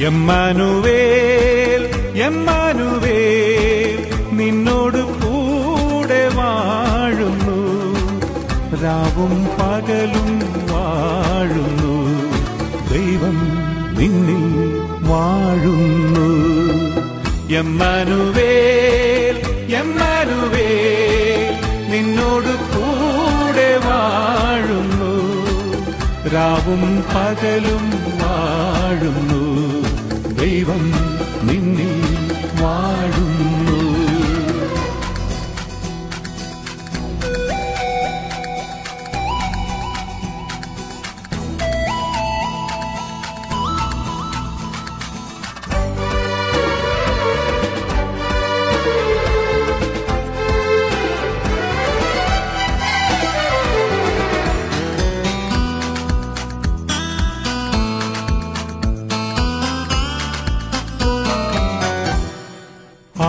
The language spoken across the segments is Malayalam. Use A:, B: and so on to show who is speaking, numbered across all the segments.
A: എമ്മാനുവേൽ എമ്മാനുവേൽ നിന്നോട് കൂടെ വാഴുന്നു, രാവും പകലും വാഴുന്നു, ദൈവം നിന്നിൽ വാഴുന്നു. എമ്മാനുവേൽ എമ്മാനുവേൽ നിന്നോട് കൂടെ വാഴുന്നു, രാവും പകലും വാഴുന്നു, ദൈവം നിന്നിൽ വാഴുന്നു.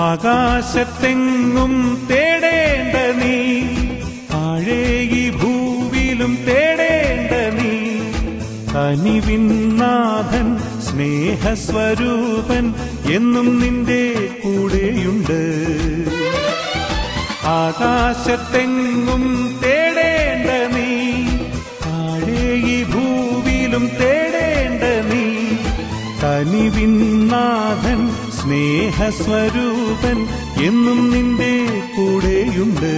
A: ആകാശത്തെങ്ങും തേടേണ്ട നീ, താഴെ ഈ ഭൂവിലും തേടേണ്ട നീ, കനിവിന്നാഥൻ സ്നേഹസ്വരൂപൻ എന്നും നിന്റെ കൂടെയുണ്ട്. ആകാശത്തെങ്ങും തേടേണ്ട നീ, താഴെ ഈ ഭൂവിലും തേടേണ്ട നീ, കനിവിന്നാഥൻ സ്നേഹസ്വരൂപൻ എന്നും നിന്റെ കൂടെയുണ്ട്.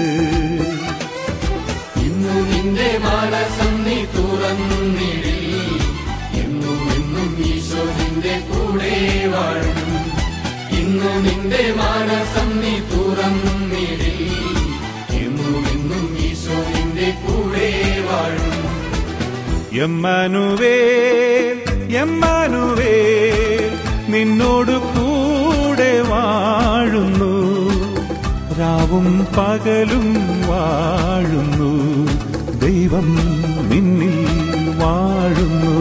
B: ഇന്നു നിന്റെ മനസ്സം നീ തുറന്നിടി, എന്നും എന്നും ഈശോ നിന്റെ കൂടെ വാഴും. ഇന്നു നിന്റെ മനസ്സം നീ തുറന്നിടി, എന്നും എന്നും ഈശോ നിന്റെ കൂടെ വാഴും.
A: എമ്മാനുവേൽ എമ്മാനുവേൽ നിന്നോട് കൂടെ വാഴുന്നു, രാവും പകലും വാഴുന്നു, ദൈവം നിന്നിൽ വാഴുന്നു.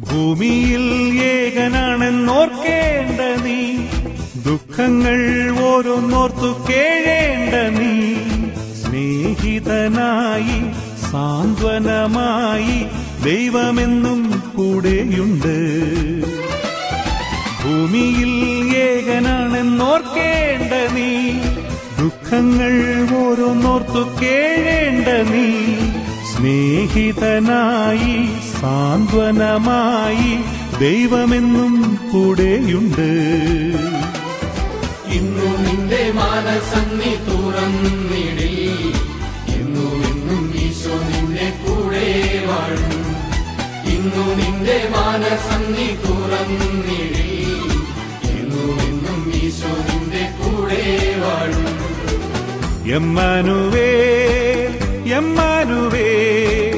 A: ഭൂമിയിൽ ഏകനാണെന്നോർക്കേണ്ട നീ, ദുഃഖങ്ങൾ ഓരോന്നോർത്തു കേഴേണ്ട നീ, സ്നേഹിതനായി സാന്ത്വനമായി ദൈവമെന്നും കൂടെയുണ്ട്. ഭൂമിയിൽ ഏകനാണെന്നോർക്കേണ്ട നീ, ദുഃഖങ്ങൾ ഓരോന്നോർത്തു കേഴേണ്ട നീ, സ്നേഹിതനായി സാന്ത്വനമായി ദൈവമെന്നും കൂടെയുണ്ട്.
B: ഇന്നു നിന്റെ മനസ്സം നീ തുറന്നിടി, എന്നും എന്നും ഈശോ നിന്റെ കൂടെ വാഴും. ഇന്നു നിന്റെ മനസ്സം നീ തുറന്നിടി, എന്നും എന്നും ഈശോ നിന്റെ കൂടെ വാഴും.
A: എമ്മാനുവേൽ എമ്മാനുവേൽ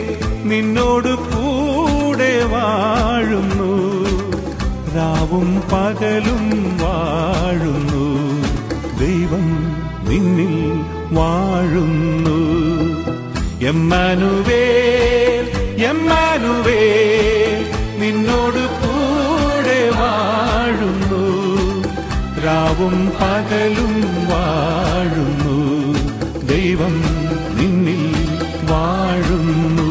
A: നിന്നോട് കൂടെ വാഴുന്നു, രാവും പകലും വാഴുന്നു, ദൈവം നിന്നിൽ വാഴുന്നു. എമ്മാനുവേൽ എമ്മാനുവേൽ നിന്നോട് കൂടെ വാഴുന്നു, രാവും പകലും വാഴുന്നു, ദൈവം നിന്നിൽ വാഴുന്നു.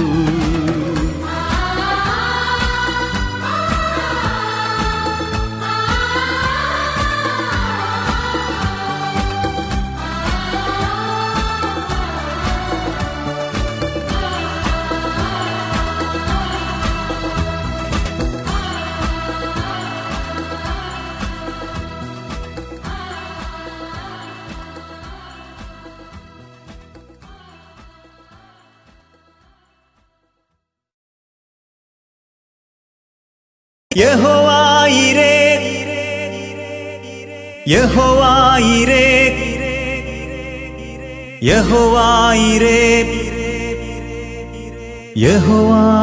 C: യഹോവായിരേ യഹോവായിരേ യഹോവായിരേ യഹോവായിരേ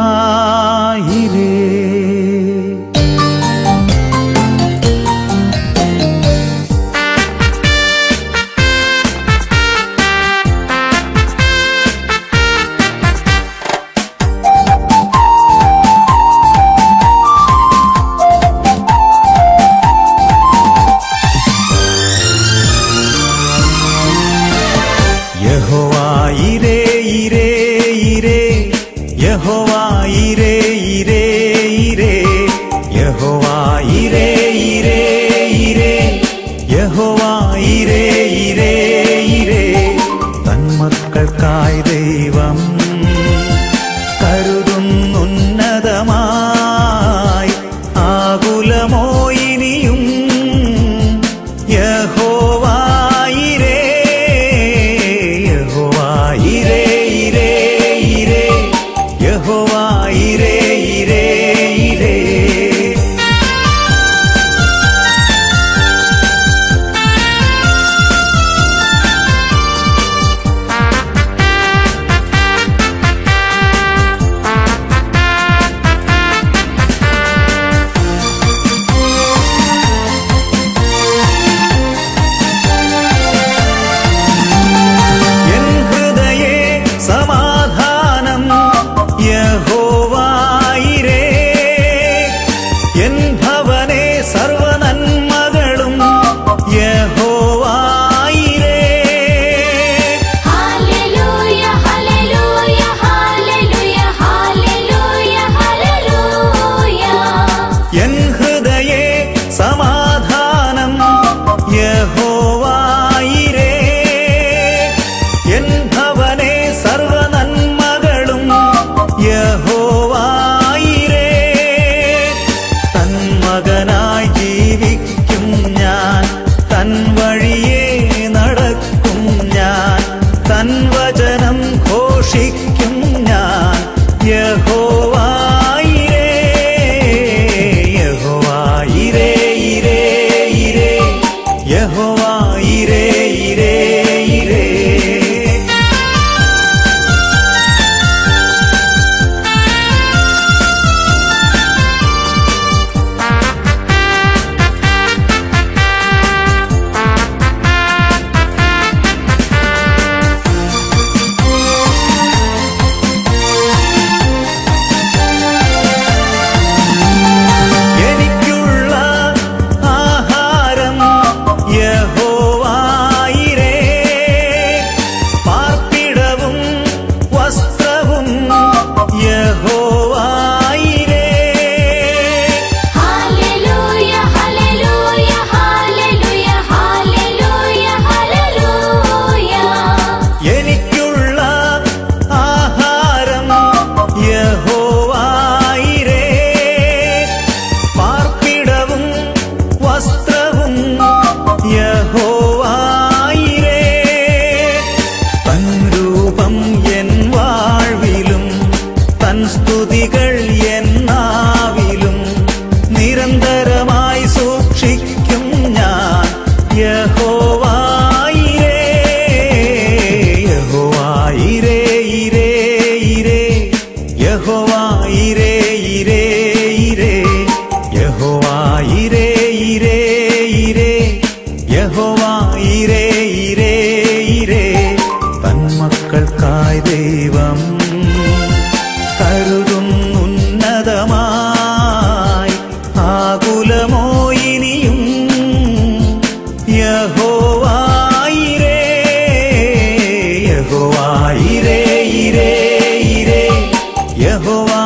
C: യഹോവായിരേ ഇരേ ഇരേ യഹോവായിരേ ഇരേ ഇരേ യഹോവായിരേ ഇരേ ഇരേ തന്മക്കൾക്കായി ദൈവം കരുതുന്നുന്നതമായി ആകുലമോ ഇനിയും യഹോവായിരേ യഹോവായിരേ ഇരേ ഇരേ യഹോവായിരേ ഇരേ ഇരേ സമാധാനം യഹോവായിരേ എൻ ഭവനേ സർവനന്മകളും യഹോവായിരേ
D: ഹല്ലേലൂയ ഹല്ലേലൂയ ഹല്ലേലൂയ ഹല്ലേലൂയ ഹല്ലേലൂയ
C: എൻ ഹൃദയേ സമാധാനം യഹോവായിരേ എൻ ഭവനേ സർവനന്മകളും യഹോവായിരേ തന്മകനായി ജീവിക്കും ഞാൻ തൻ വഴിയേ നടക്കും ഞാൻ തൻ വചനം ഘോഷിക്കും ഞാൻ യഹോവായിരേ യഹോവായിരേ ഇരേ ഇരേ യഹോവായിരേ ഇരേ ഇരേ എനിക്കുള്ള ആഹാരം യഹോവായിരേ പാർപ്പിടവും വസ്ത്രവും യഹോവായിരേ
D: ഹല്ലേലൂയ ഹല്ലേലൂയ ഹല്ലേലൂയ ഹല്ലേലൂയ ഹല്ലേലൂയ
C: എനിക്കുള്ള ആഹാരം യഹോവായിരേ പാർപ്പിടവും വസ്ത്രവും യഹോവായിരേ തൻ രൂപം എൻ വാഴ്വിലും തൻ സ്തുതികൾ എൻ നാവിലും നിരന്തരമായി സൂക്ഷിക്കും ഞാൻ യഹോവായിരേ യഹോവായിരേ ഇരേ ഇരേ യഹോവായിരേ ഇരേ ഇരേ യഹോവായിരേ ഇരേ ഇരേ യഹോവായിരേ ഇരേ ഇരേ തന്മക്കൾക്കായി ദൈവം കരുതുന്നുന്നതമായി ആകുലമോ ഇനിയും യഹോവായിരേ യഹോവായിരേ ഇരേ ഇരേ യഹോവാ